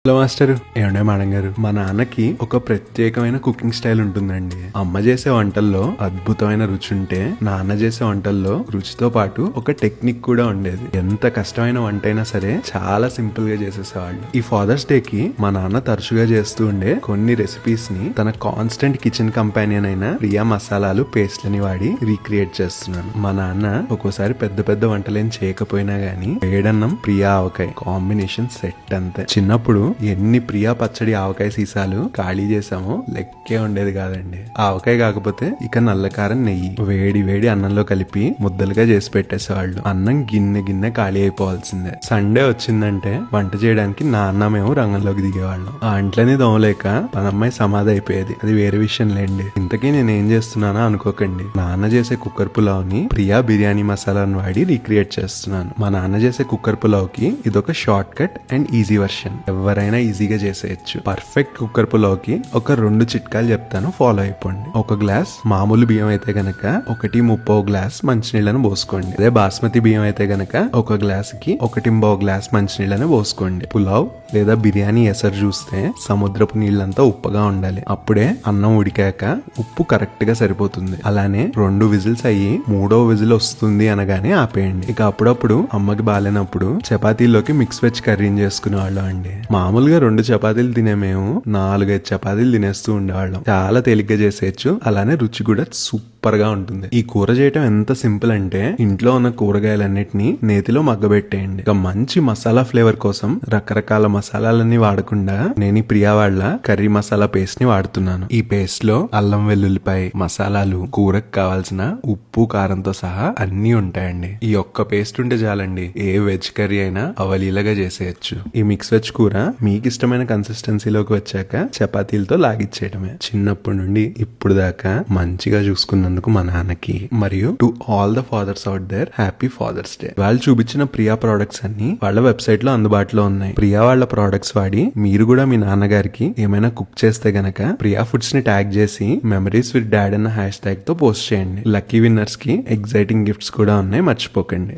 Hello master. ఏమండే madam గారు, మా నాన్నకి ఒక ప్రత్యేకమైన కుకింగ్ స్టైల్ ఉంటుందండి. అమ్మ చేసే వంటల్లో అద్భుతమైన రుచి ఉంటే, నాన్న చేసే వంటల్లో రుచితో పాటు ఒక టెక్నిక్ కూడా ఉండేది. ఎంత కష్టమైన వంట అయినా సరే చాలా సింపుల్ గా చేసేసేవాళ్ళు. ఈ ఫాదర్స్ డే కి మా నాన్న తరచుగా చేస్తూ ఉండే కొన్ని రెసిపీస్ ని తన కాన్స్టెంట్ కిచెన్ కంపానియన్ అయిన ప్రియా మసాలాలు పేస్ట్లని వాడి రీక్రియేట్ చేస్తున్నాను. మా నాన్న ఒక్కోసారి పెద్ద పెద్ద వంటలేం చేయకపోయినా గానీ వేడన్నం ప్రియా ఆవకాయ కాంబినేషన్ సెట్ అంతే. చిన్నప్పుడు ఎన్ని ప్రియా పచ్చడి ఆవకాయ సీసాలు ఖాళీ చేసామో లెక్కే ఉండేది కాదండి. ఆవకాయ కాకపోతే ఇక నల్లకారం నెయ్యి వేడి వేడి అన్నంలో కలిపి ముద్దలుగా చేసి పెట్టేసేవాళ్ళు. అన్నం గిన్నె గిన్నె ఖాళీ అయిపోవాల్సిందే. సండే వచ్చిందంటే వంట చేయడానికి నాన్న మేము రంగంలోకి దిగేవాళ్ళం. ఆ అంట్లని దోమలేక పనమ్మాయి సమాధి అయిపోయేది. అది వేరే విషయం లేండి. ఇంతకీ నేనేం చేస్తున్నానా అనుకోకండి. నాన్న చేసే కుక్కర్ పులావ్ ని ప్రియా బిర్యానీ మసాలాను వాడి రీక్రియేట్ చేస్తున్నాను. మా నాన్న చేసే కుక్కర్ పులావ్ కి ఇదొక short cut and easy version. ఎవరైనా ఈజీగా చేసేయచ్చు. పర్ఫెక్ట్ కుక్కర్ పులావ్ కి ఒక 2 చిట్కాలు చెప్తాను, ఫాలో అయిపోండి. ఒక గ్లాస్ మామూలు బియ్యం అయితే గనక 1/3 గ్లాస్ మంచినీళ్ళను పోసుకోండి. అదే బాస్మతి బియ్యం అయితే గనక ఒక గ్లాస్ కి 1/2 గ్లాస్ మంచినీళ్ళని పోసుకోండి. పులావ్ లేదా బిర్యానీ ఎసరు చూస్తే సముద్రపు నీళ్ళంతా ఉప్పగా ఉండాలి. అప్పుడే అన్నం ఉడికాక ఉప్పు కరెక్ట్ గా సరిపోతుంది. అలానే 2 విజిల్స్ అయ్యి 3వ విజిల్ వస్తుంది అనగానే ఆపేయండి. ఇక అప్పుడప్పుడు అమ్మకి బాలేనప్పుడు చపాతీల్లోకి మిక్స్ వెజ్ కర్రీని చేసుకునే వాళ్ళం అండి. మామూలుగా 2 చపాతీలు తినే మేము 4-5 చపాతీలు తినేస్తూ ఉండేవాళ్ళం. చాలా తేలిగ్గా చేసేయచ్చు. అలానే రుచి కూడా సూపర్ గా ఉంటుంది. ఈ కూర చేయటం ఎంత సింపుల్ అంటే, ఇంట్లో ఉన్న కూరగాయలన్నిటిని నేతిలో మగ్గబెట్టేయండి. ఇక మంచి మసాలా ఫ్లేవర్ కోసం రకరకాల మసాలాలన్నీ వాడకుండా నేను ఈ ప్రియా వాళ్ళ కర్రీ మసాలా పేస్ట్ ని వాడుతున్నాను. ఈ పేస్ట్ లో అల్లం వెల్లుల్లిపాయ మసాలాలు, కూరకు కావాల్సిన ఉప్పు కారంతో సహా అన్ని ఉంటాయండి. ఈ ఒక్క పేస్ట్ ఉంటే చాలండి, ఏ వెజ్ కర్రీ అయినా అవలీలగా చేసేయచ్చు. ఈ మిక్స్ వెజ్ కూర మీకు ఇష్టమైన కన్సిస్టెన్సీలోకి వచ్చాక చపాతీలతో లాగిచ్చేయటమే. చిన్నప్పటి నుండి ఇప్పుడు దాకా మంచిగా చూసుకున్నందుకు మా నాన్నకి, మరియు to all the fathers out there, happy father's day. వాళ్ళు చూపించిన ప్రియా ప్రొడక్ట్స్ అన్ని వాళ్ళ వెబ్సైట్ లో అందుబాటులో ఉన్నాయి. ప్రియా వాళ్ళ ప్రొడక్ట్స్ వాడి మీరు కూడా మీ నాన్నగారికి ఏమైనా కుక్ చేస్తే గనక ప్రియా ఫుడ్స్ ని ట్యాగ్ చేసి మెమరీస్ విత్ డాడ్ అన్న హ్యాష్ ట్యాగ్ తో పోస్ట్ చేయండి. లక్కీ విన్నర్స్ కి ఎగ్జైటింగ్ గిఫ్ట్స్ కూడా ఉన్నాయి, మర్చిపోకండి.